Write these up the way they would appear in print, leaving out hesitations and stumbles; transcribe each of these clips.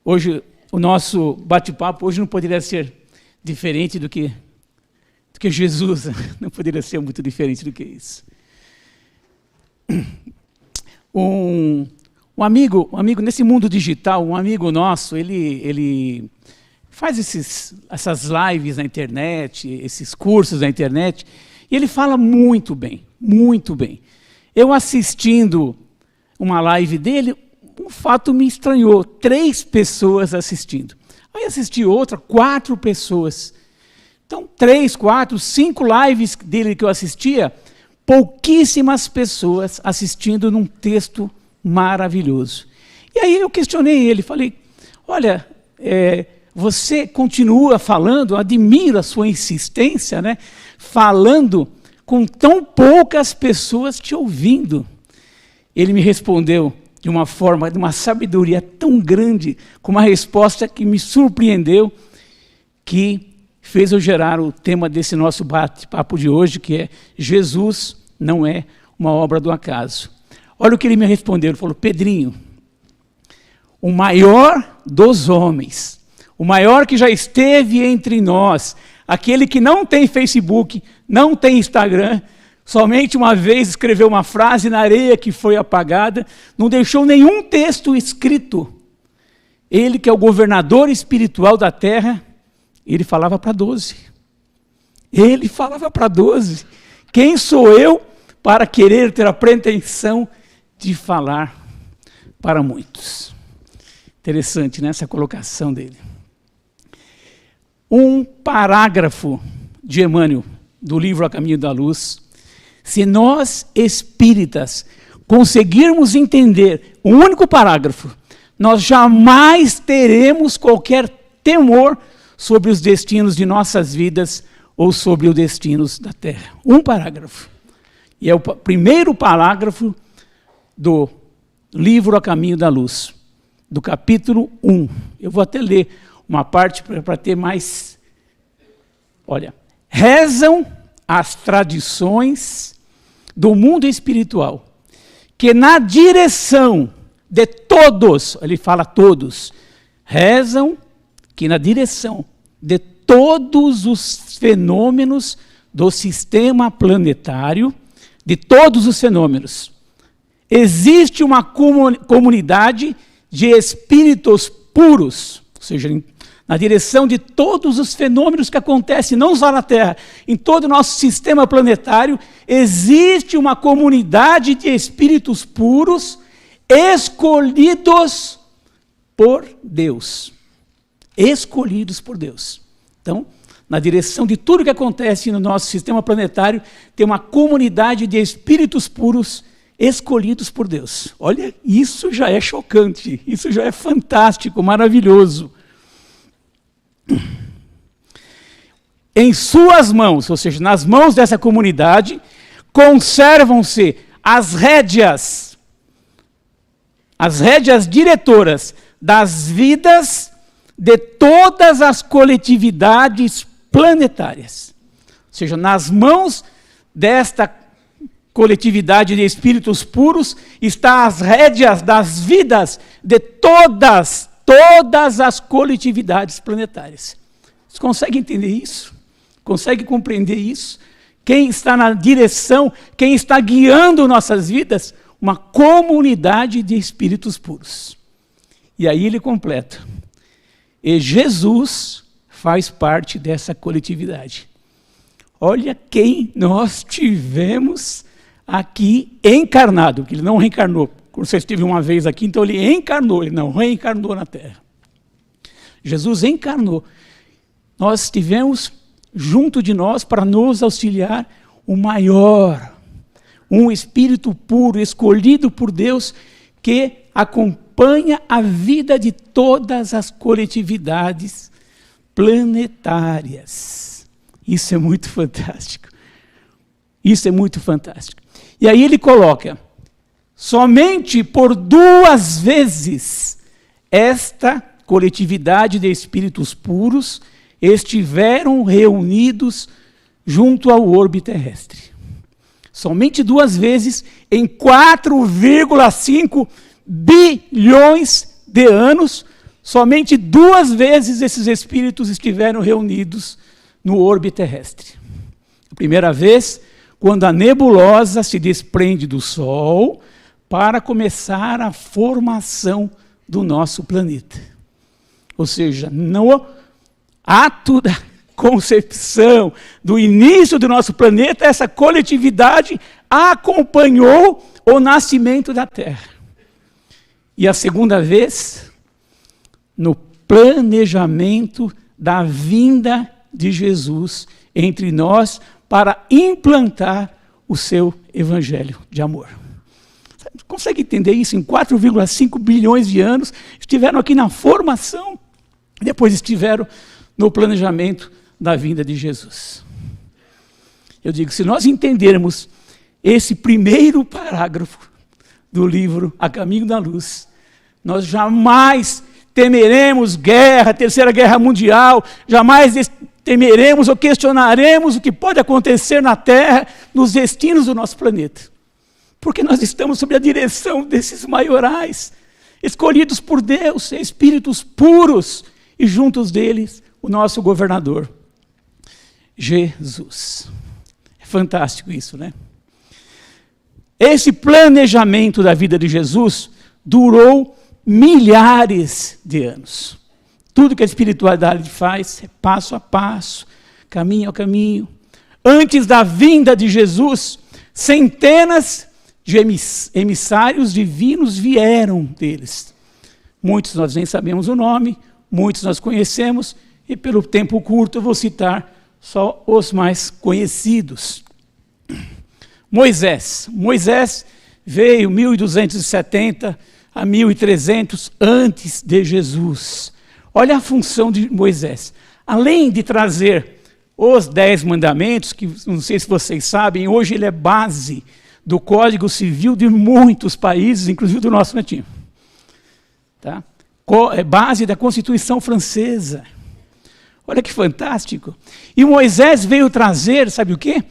Hoje, o nosso bate-papo hoje não poderia ser diferente do que Jesus, não poderia ser muito diferente do que isso. Um amigo nesse mundo digital, um amigo nosso, ele faz essas lives na internet, esses cursos na internet, e ele fala muito bem, muito bem. Eu assistindo uma live dele, um fato me estranhou, 3 pessoas assistindo. Aí assisti outra, 4 pessoas. Então, 3, 4, 5 lives dele que eu assistia, pouquíssimas pessoas assistindo num texto maravilhoso. E aí eu questionei ele, falei, olha, você continua falando, eu admiro a sua insistência, né? Falando com tão poucas pessoas te ouvindo. Ele me respondeu de uma forma, de uma sabedoria tão grande, com uma resposta que me surpreendeu, que fez eu gerar o tema desse nosso bate-papo de hoje, que é Jesus não é uma obra do acaso. Olha o que ele me respondeu, ele falou, Pedrinho, o maior dos homens, o maior que já esteve entre nós, aquele que não tem Facebook, não tem Instagram, somente uma vez escreveu uma frase na areia que foi apagada, não deixou nenhum texto escrito. Ele que é o governador espiritual da terra, ele falava para 12. Ele falava para 12. Quem sou eu para querer ter a pretensão de falar para muitos? Interessante, né, essa colocação dele. Um parágrafo de Emmanuel, do livro A Caminho da Luz. Se nós, espíritas, conseguirmos entender um único parágrafo, nós jamais teremos qualquer temor sobre os destinos de nossas vidas ou sobre os destinos da Terra. Um parágrafo. E é o primeiro parágrafo do livro A Caminho da Luz, do capítulo 1. Eu vou até ler uma parte para ter mais... Olha, rezam as tradições do mundo espiritual, que na direção de todos, ele fala todos, rezam que na direção de todos os fenômenos do sistema planetário, de todos os fenômenos, existe uma comunidade de espíritos puros, ou seja, na direção de todos os fenômenos que acontecem, não só na Terra, em todo o nosso sistema planetário, existe uma comunidade de espíritos puros, escolhidos por Deus. Escolhidos por Deus. Então, na direção de tudo que acontece no nosso sistema planetário, tem uma comunidade de espíritos puros escolhidos por Deus. Olha, isso já é chocante, isso já é fantástico, maravilhoso. Em suas mãos, ou seja, nas mãos dessa comunidade, conservam-se as rédeas diretoras das vidas de todas as coletividades planetárias. Ou seja, nas mãos desta coletividade de espíritos puros está as rédeas das vidas de todas as coletividades planetárias. Vocês conseguem entender isso? Conseguem compreender isso? Quem está na direção, quem está guiando nossas vidas? Uma comunidade de espíritos puros. E aí ele completa. E Jesus faz parte dessa coletividade. Olha quem nós tivemos aqui encarnado, porque ele não reencarnou. Quando você esteve uma vez aqui, então ele encarnou, ele não reencarnou na Terra. Jesus encarnou. Nós estivemos junto de nós para nos auxiliar o maior, um espírito puro, escolhido por Deus, que acompanha a vida de todas as coletividades planetárias. Isso é muito fantástico. Isso é muito fantástico. E aí ele coloca, somente por 2 vezes esta coletividade de espíritos puros estiveram reunidos junto ao orbe terrestre. Somente 2 vezes em 4,5 bilhões de anos, somente 2 vezes esses espíritos estiveram reunidos no orbe terrestre. A primeira vez, quando a nebulosa se desprende do Sol para começar a formação do nosso planeta. Ou seja, no ato da concepção, do início do nosso planeta, essa coletividade acompanhou o nascimento da Terra. E a segunda vez, no planejamento da vinda de Jesus entre nós para implantar o seu evangelho de amor. Você consegue entender isso? Em 4,5 bilhões de anos, estiveram aqui na formação, depois estiveram no planejamento da vinda de Jesus. Eu digo, se nós entendermos esse primeiro parágrafo do livro A Caminho da Luz, nós jamais temeremos guerra, Terceira Guerra Mundial, jamais temeremos ou questionaremos o que pode acontecer na Terra, nos destinos do nosso planeta. Porque nós estamos sob a direção desses maiorais, escolhidos por Deus, espíritos puros, e juntos deles, o nosso governador, Jesus. É fantástico isso, né? Esse planejamento da vida de Jesus durou milhares de anos. Tudo que a espiritualidade faz é passo a passo, caminho a caminho. Antes da vinda de Jesus, centenas de emissários divinos vieram deles. Muitos nós nem sabemos o nome, muitos nós conhecemos, e pelo tempo curto eu vou citar só os mais conhecidos. Moisés veio 1270 a 1300 antes de Jesus. Olha a função de Moisés. Além de trazer os 10 mandamentos, que não sei se vocês sabem, hoje ele é base do Código Civil de muitos países, inclusive do nosso netinho. Tá? É base da Constituição Francesa. Olha que fantástico. E Moisés veio trazer, sabe o quê?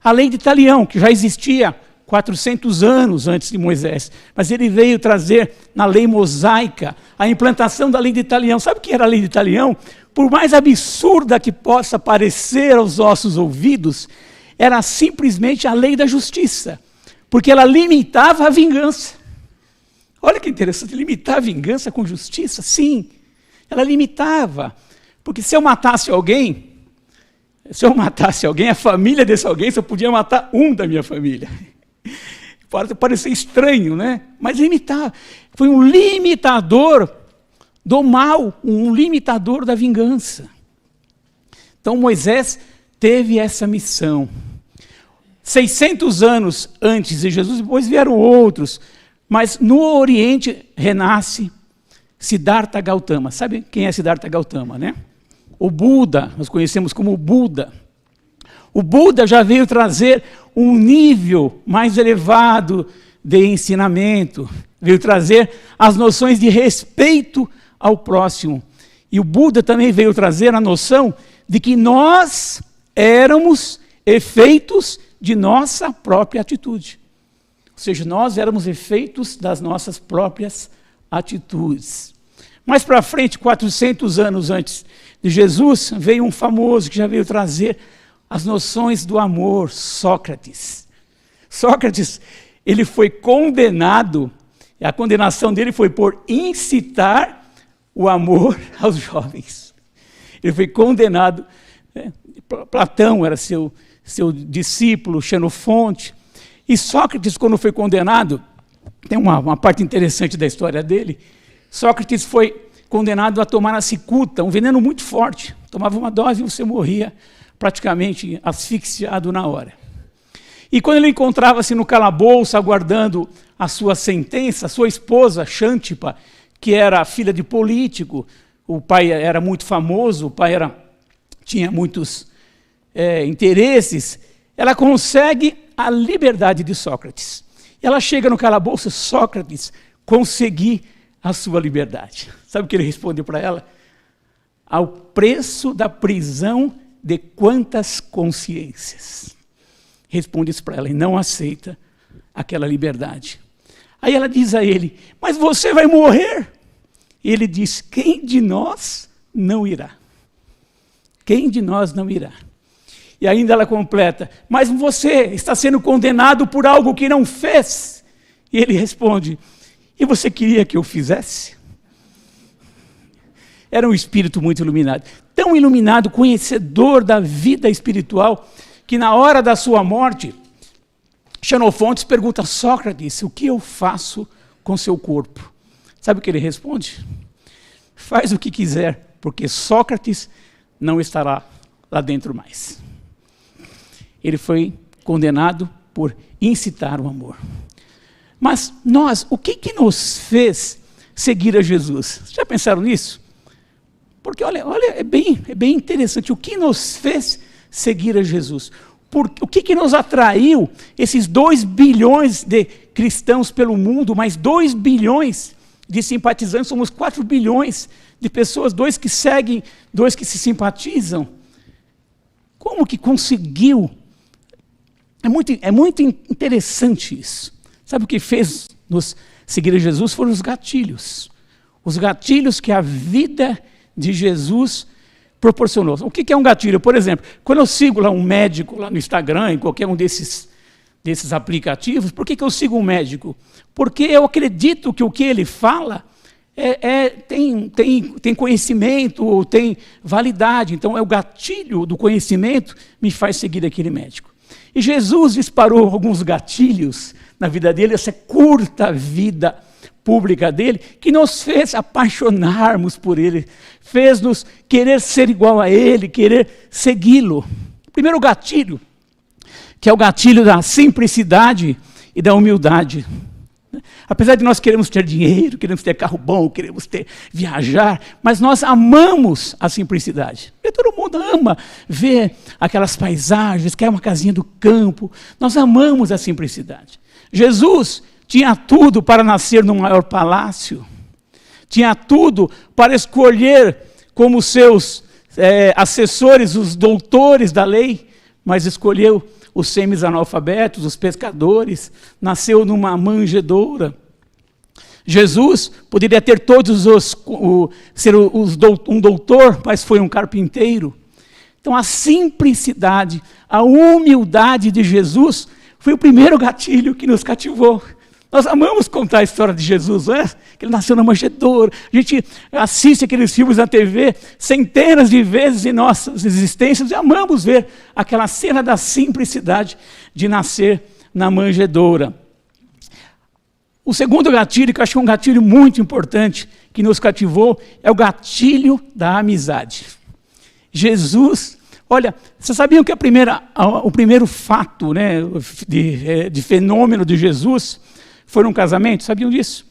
A lei de Talião, que já existia 400 anos antes de Moisés. Mas ele veio trazer na lei mosaica a implantação da lei de Talião. Sabe o que era a lei de Talião? Por mais absurda que possa parecer aos nossos ouvidos, era simplesmente a lei da justiça. Porque ela limitava a vingança. Olha que interessante, limitar a vingança com justiça? Sim, ela limitava. Porque se eu matasse alguém, a família desse alguém só podia matar um da minha família. Pode parecer estranho, né? Mas limitava. Foi um limitador do mal, um limitador da vingança. Então Moisés teve essa missão. 600 anos antes de Jesus, depois vieram outros. Mas no Oriente renasce Siddhartha Gautama. Sabe quem é Siddhartha Gautama, né? O Buda, nós conhecemos como Buda. O Buda já veio trazer um nível mais elevado de ensinamento, veio trazer as noções de respeito ao próximo. E o Buda também veio trazer a noção de que nós éramos efeitos de nossa própria atitude. Ou seja, nós éramos efeitos das nossas próprias atitudes. Mais para frente, 400 anos antes de Jesus, veio um famoso que já veio trazer as noções do amor, Sócrates. Sócrates, ele foi condenado, e a condenação dele foi por incitar o amor aos jovens. Ele foi condenado, né? Platão era seu discípulo, Xenofonte, e Sócrates, quando foi condenado, tem uma parte interessante da história dele, Sócrates foi condenado a tomar a cicuta, um veneno muito forte, tomava uma dose e você morria praticamente asfixiado na hora. E quando ele encontrava-se no calabouço, aguardando a sua sentença, sua esposa, Xântipa, que era filha de político, o pai era muito famoso, o pai tinha muitos interesses, ela consegue a liberdade de Sócrates. Ela chega no calabouço, Sócrates, consegui a sua liberdade. Sabe o que ele respondeu para ela? Ao preço da prisão de quantas consciências? Responde isso para ela e não aceita aquela liberdade. Aí ela diz a ele, mas você vai morrer. E ele diz: quem de nós não irá? Quem de nós não irá? E ainda ela completa: mas você está sendo condenado por algo que não fez. E ele responde: e você queria que eu fizesse? Era um espírito muito iluminado, tão iluminado, conhecedor da vida espiritual, que na hora da sua morte, Xenofontes pergunta a Sócrates: o que eu faço com seu corpo? Sabe o que ele responde? Faz o que quiser, porque Sócrates não estará lá dentro mais. Ele foi condenado por incitar o amor. Mas nós, o que nos fez seguir a Jesus? Já pensaram nisso? Porque olha, é bem interessante. O que nos fez seguir a Jesus? O que nos atraiu esses 2 bilhões de cristãos pelo mundo, mais 2 bilhões de simpatizantes, somos 4 bilhões de pessoas, 2 que seguem, 2 que se simpatizam. Como que conseguiu? É muito interessante isso. Sabe o que fez nos seguir a Jesus? Foram os gatilhos. Os gatilhos que a vida de Jesus proporcionou. O que é um gatilho? Por exemplo, quando eu sigo lá um médico lá no Instagram, em qualquer um desses aplicativos, por que eu sigo um médico? Porque eu acredito que o que ele fala tem conhecimento, ou tem validade. Então, é o gatilho do conhecimento que me faz seguir aquele médico. E Jesus disparou alguns gatilhos na vida dele, essa curta vida pública dele, que nos fez apaixonarmos por ele, fez-nos querer ser igual a ele, querer segui-lo. Primeiro gatilho, que é o gatilho da simplicidade e da humildade. Apesar de nós queremos ter dinheiro, queremos ter carro bom, queremos viajar, mas nós amamos a simplicidade. E todo mundo ama ver aquelas paisagens, quer uma casinha do campo. Nós amamos a simplicidade. Jesus tinha tudo para nascer no maior palácio, tinha tudo para escolher como seus assessores os doutores da lei, mas escolheu os semi-analfabetos, os pescadores, nasceu numa manjedoura. Jesus poderia ter ser um doutor, mas foi um carpinteiro. Então a simplicidade, a humildade de Jesus foi o primeiro gatilho que nos cativou. Nós amamos contar a história de Jesus, não é? Que ele nasceu na manjedoura. A gente assiste aqueles filmes na TV centenas de vezes em nossas existências e amamos ver aquela cena da simplicidade de nascer na manjedoura. O segundo gatilho, que eu acho que é um gatilho muito importante, que nos cativou, é o gatilho da amizade. Jesus, olha, vocês sabiam que o primeiro fato, né, de fenômeno de Jesus foi num casamento? Sabiam disso?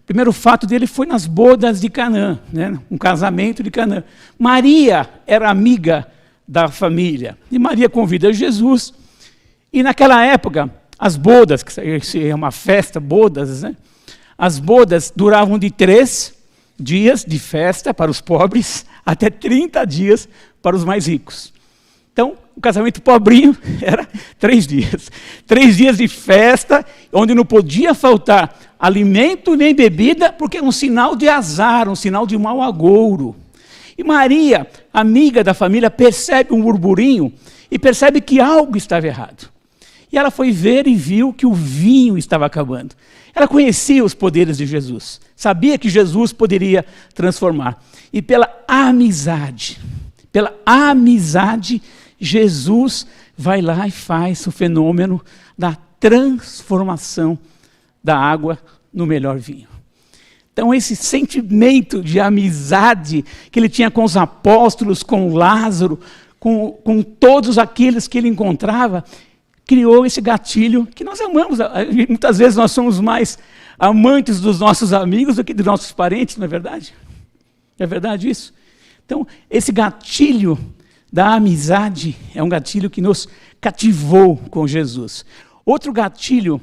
O primeiro fato dele foi nas bodas de Canaã, né? Um casamento de Canaã. Maria era amiga da família, e Maria convida Jesus, e naquela época, as bodas, que é uma festa, bodas, né? As bodas duravam de 3 dias de festa para os pobres, até 30 dias para os mais ricos. Então, o casamento pobrinho era 3 dias. 3 dias de festa, onde não podia faltar alimento nem bebida, porque é um sinal de azar, um sinal de mau agouro. E Maria, amiga da família, percebe um burburinho e percebe que algo estava errado. E ela foi ver e viu que o vinho estava acabando. Ela conhecia os poderes de Jesus, sabia que Jesus poderia transformar. E pela amizade, Jesus vai lá e faz o fenômeno da transformação da água no melhor vinho. Então esse sentimento de amizade que ele tinha com os apóstolos, com Lázaro, com todos aqueles que ele encontrava, criou esse gatilho que nós amamos. Muitas vezes nós somos mais amantes dos nossos amigos do que dos nossos parentes, não é verdade? É verdade isso? Então, esse gatilho da amizade é um gatilho que nos cativou com Jesus. Outro gatilho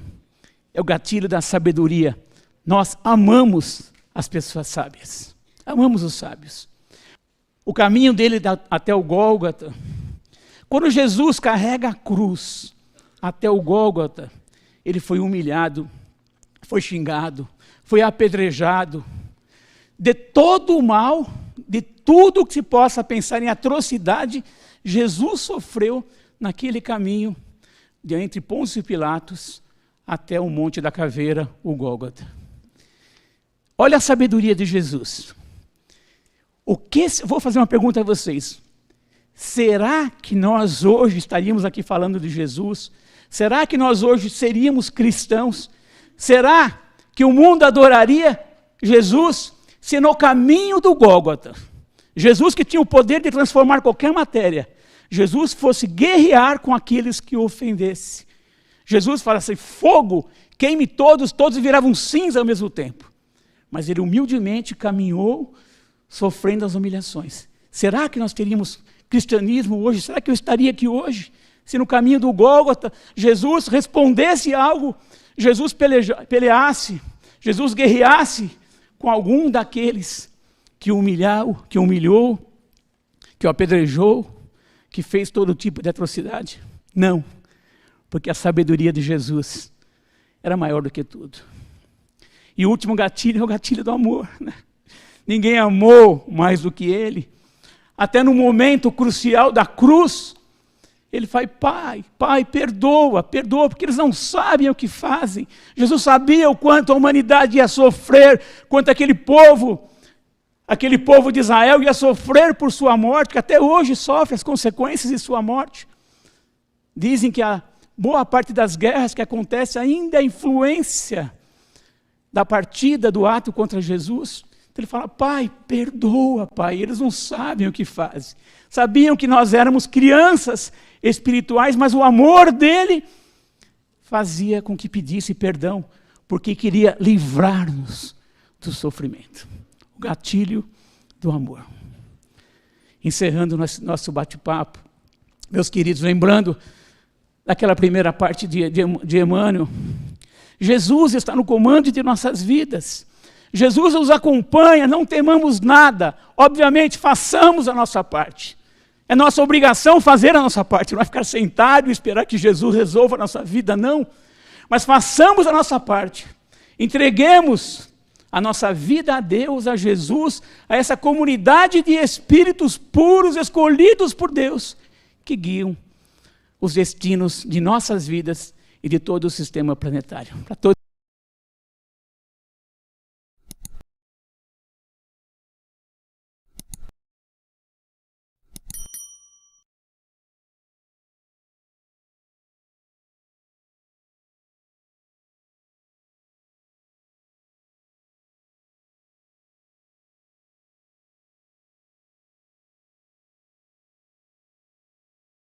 é o gatilho da sabedoria. Nós amamos as pessoas sábias. Amamos os sábios. O caminho dele até o Gólgota. Quando Jesus carrega a cruz até o Gólgota, ele foi humilhado, foi xingado, foi apedrejado. de todo o mal, de tudo que se possa pensar em atrocidade, Jesus sofreu naquele caminho de entre Pôncio e Pilatos até o Monte da Caveira, o Gólgota. Olha a sabedoria de Jesus. Vou fazer uma pergunta a vocês. Será que nós hoje estaríamos aqui falando de Jesus? Será que nós hoje seríamos cristãos? Será que o mundo adoraria Jesus se no caminho do Gólgota, Jesus que tinha o poder de transformar qualquer matéria, Jesus fosse guerrear com aqueles que o ofendessem? Jesus fala assim, fogo, queime todos, todos viravam cinza ao mesmo tempo. Mas ele humildemente caminhou, sofrendo as humilhações. Será que nós teríamos cristianismo hoje? Será que eu estaria aqui hoje? Se no caminho do Gólgota, Jesus respondesse algo, Jesus peleasse, Jesus guerreasse com algum daqueles que o humilhou, que o apedrejou, que fez todo tipo de atrocidade? Não, porque a sabedoria de Jesus era maior do que tudo. E o último gatilho é o gatilho do amor, né? Ninguém amou mais do que ele. Até no momento crucial da cruz, ele fala, Pai, perdoa, porque eles não sabem o que fazem. Jesus sabia o quanto a humanidade ia sofrer, quanto aquele povo de Israel ia sofrer por sua morte, que até hoje sofre as consequências de sua morte. Dizem que a boa parte das guerras que acontece ainda é influência da partida, do ato contra Jesus. Então ele fala, Pai, perdoa, Pai, eles não sabem o que fazem. Sabiam que nós éramos crianças espirituais, mas o amor dele fazia com que pedisse perdão, porque queria livrar-nos do sofrimento. O gatilho do amor. Encerrando nosso bate-papo, meus queridos, lembrando daquela primeira parte de Emmanuel, Jesus está no comando de nossas vidas. Jesus nos acompanha, não temamos nada. Obviamente, façamos a nossa parte. É nossa obrigação fazer a nossa parte. Não é ficar sentado e esperar que Jesus resolva a nossa vida, não. Mas façamos a nossa parte. Entreguemos a nossa vida a Deus, a Jesus, a essa comunidade de espíritos puros, escolhidos por Deus, que guiam os destinos de nossas vidas e de todo o sistema planetário. Para todos